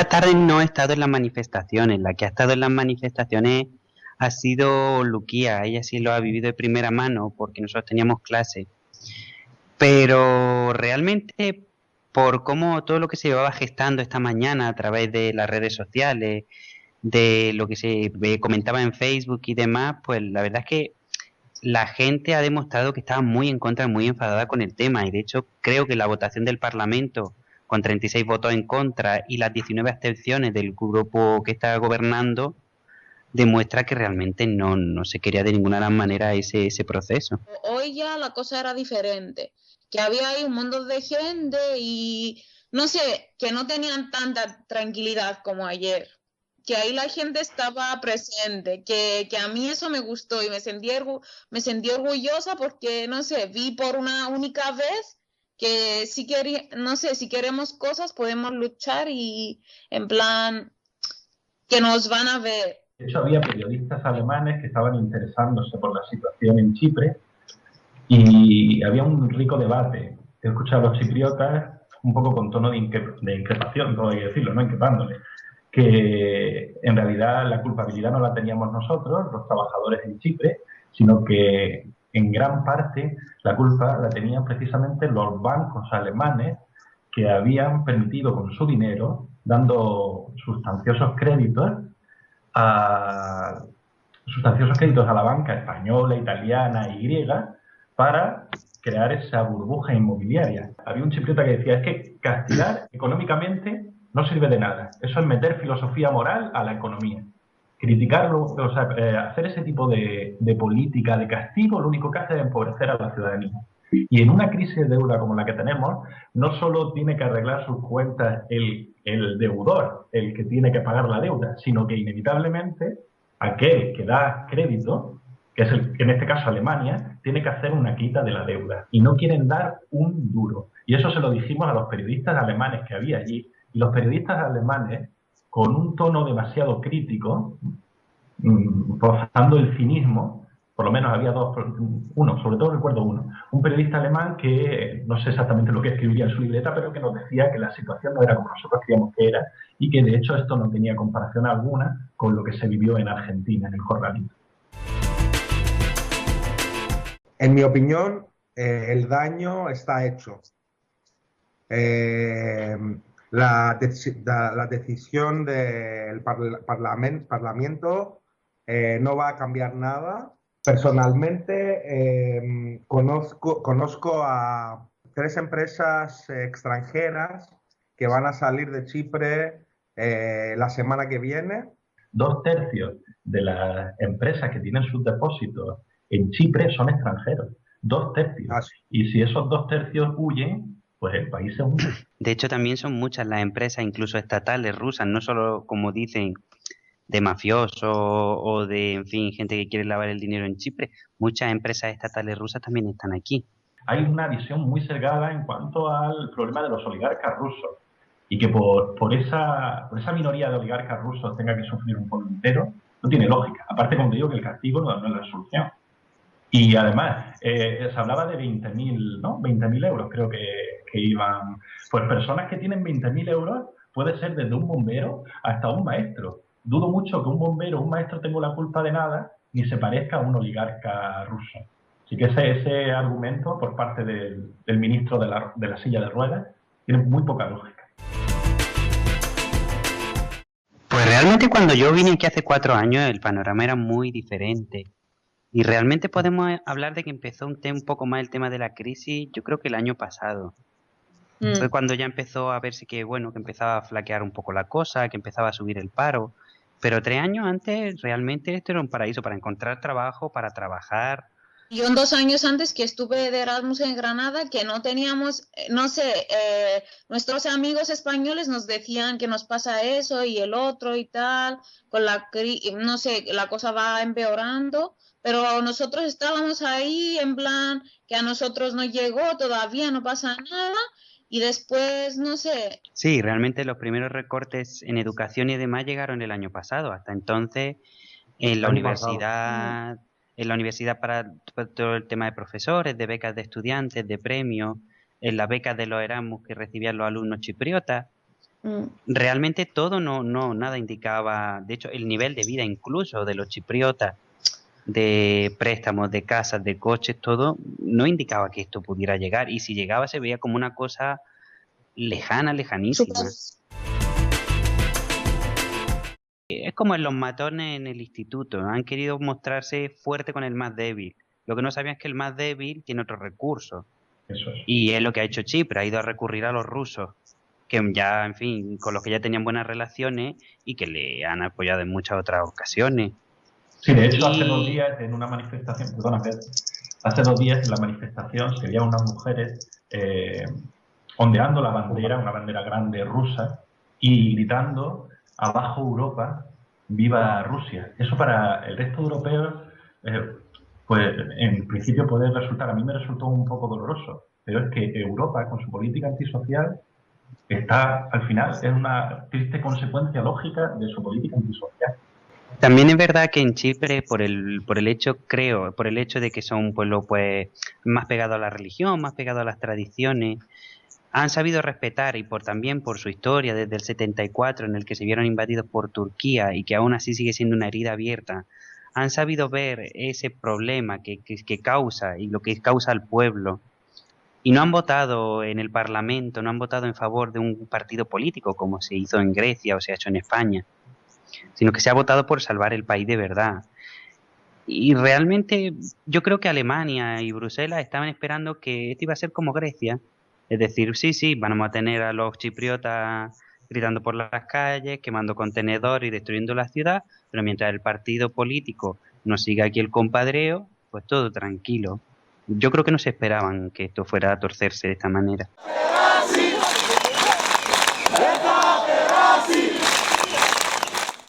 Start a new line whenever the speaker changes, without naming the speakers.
esta tarde no he estado en las manifestaciones. La que ha estado en las manifestaciones ha sido Luquía. Ella sí lo ha vivido de primera mano porque nosotros teníamos clase. Pero realmente, por cómo todo lo que se llevaba gestando esta mañana a través de las redes sociales, de lo que se comentaba en Facebook y demás, pues la verdad es que la gente ha demostrado que estaba muy en contra, muy enfadada con el tema. Y de hecho, creo que la votación del Parlamento, con 36 votos en contra y las 19 abstenciones del grupo que está gobernando, demuestra que realmente no se quería de ninguna manera ese proceso.
Hoy ya la cosa era diferente, que había ahí un montón de gente y no sé, que no tenían tanta tranquilidad como ayer, que ahí la gente estaba presente, que a mí eso me gustó y me sentí orgullosa porque, no sé, vi por una única vez que no sé, si queremos cosas podemos luchar y en plan que nos van a ver.
De hecho, había periodistas alemanes que estaban interesándose por la situación en Chipre y había un rico debate. He escuchado a los chipriotas un poco con tono de increpación, todo hay que decirlo, ¿no? Increpándole, que en realidad la culpabilidad no la teníamos nosotros, los trabajadores en Chipre, sino que en gran parte la culpa la tenían precisamente los bancos alemanes que habían permitido con su dinero, dando a sustanciosos créditos a la banca española, italiana y griega para crear esa burbuja inmobiliaria. Había un chipriota que decía, es que castigar económicamente no sirve de nada. Eso es meter filosofía moral a la economía. Criticarlo, o sea, hacer ese tipo de política de castigo, lo único que hace es empobrecer a la ciudadanía. Y en una crisis de deuda como la que tenemos, no solo tiene que arreglar sus cuentas el deudor, el que tiene que pagar la deuda, sino que inevitablemente aquel que da crédito, que es en este caso Alemania, tiene que hacer una quita de la deuda. Y no quieren dar un duro. Y eso se lo dijimos a los periodistas alemanes que había allí. Y los periodistas alemanes, con un tono demasiado crítico, rozando el cinismo, por lo menos había uno, sobre todo recuerdo uno, un periodista alemán que no sé exactamente lo que escribía en su libreta, pero que nos decía que la situación no era como nosotros creíamos que era y que de hecho esto no tenía comparación alguna con lo que se vivió en Argentina, en el Corralito.
En mi opinión, el daño está hecho. La decisión del Parlamento no va a cambiar nada. Personalmente, conozco a 3 empresas extranjeras que van a salir de Chipre la semana que viene.
2/3 de las empresas que tienen sus depósitos en Chipre son extranjeros. 2/3. Y si esos 2/3 huyen, pues el país se hunde.
De hecho, también son muchas las empresas, incluso estatales rusas, no solo, como dicen, de mafiosos o de, en fin, gente que quiere lavar el dinero en Chipre. Muchas empresas estatales rusas también están aquí.
Hay una visión muy sesgada en cuanto al problema de los oligarcas rusos y que por esa minoría de oligarcas rusos tenga que sufrir un pueblo entero, no tiene lógica. Aparte, como te digo, que el castigo no es la solución. Y además, se hablaba de 20.000, ¿no? 20.000 euros creo que iban. Pues personas que tienen 20.000 euros puede ser desde un bombero hasta un maestro. Dudo mucho que un bombero o un maestro tenga la culpa de nada ni se parezca a un oligarca ruso. Así que ese argumento por parte del ministro de la silla de ruedas tiene muy poca lógica.
Pues realmente cuando yo vine aquí hace 4 años el panorama era muy diferente. Y realmente podemos hablar de que empezó un poco más el tema de la crisis, yo creo que el año pasado. Fue cuando ya empezó a verse que, bueno, que empezaba a flaquear un poco la cosa, que empezaba a subir el paro. Pero 3 años antes realmente esto era un paraíso para encontrar trabajo, para trabajar.
Yo en 2 años antes que estuve de Erasmus en Granada, que no teníamos, no sé, nuestros amigos españoles nos decían que nos pasa eso y el otro y tal, no sé, la cosa va empeorando, pero nosotros estábamos ahí en plan que a nosotros no llegó, todavía no pasa nada y después, no sé.
Sí, realmente los primeros recortes en educación y demás llegaron el año pasado. Hasta entonces, en la universidad... En la universidad para todo el tema de profesores, de becas de estudiantes, de premios, en las becas de los Erasmus que recibían los alumnos chipriotas. Realmente todo nada indicaba, de hecho, el nivel de vida incluso de los chipriotas, de préstamos, de casas, de coches, todo, no indicaba que esto pudiera llegar. Y si llegaba se veía como una cosa lejana, lejanísima. Es como en los matones en el instituto, han querido mostrarse fuerte con el más débil. Lo que no sabían es que el más débil tiene otros recursos.
Eso es.
Y es lo que ha hecho Chipre, ha ido a recurrir a los rusos, que ya, en fin, con los que ya tenían buenas relaciones y que le han apoyado en muchas otras ocasiones.
Sí, de hecho, hace 2 días en una manifestación, perdona, Pedro, hace 2 días en la manifestación se veían unas mujeres ondeando la bandera, una bandera grande rusa, y gritando abajo Europa, viva Rusia. Eso para el resto de europeos, pues en principio puede resultar, a mí me resultó un poco doloroso, pero es que Europa con su política antisocial está, al final, es una triste consecuencia lógica de su política antisocial.
También es verdad que en Chipre, por el hecho, creo, por el hecho de que son un pueblo pues más pegado a la religión, más pegado a las tradiciones, han sabido respetar y también por su historia desde el 74 en el que se vieron invadidos por Turquía y que aún así sigue siendo una herida abierta, han sabido ver ese problema que causa y lo que causa al pueblo. Y no han votado en el Parlamento, no han votado en favor de un partido político como se hizo en Grecia o se ha hecho en España, sino que se ha votado por salvar el país de verdad. Y realmente yo creo que Alemania y Bruselas estaban esperando que esto iba a ser como Grecia, es decir, sí, vamos a tener a los chipriotas gritando por las calles, quemando contenedores y destruyendo la ciudad, pero mientras el partido político nos siga aquí el compadreo, pues todo tranquilo. Yo creo que no se esperaban que esto fuera a torcerse de esta manera.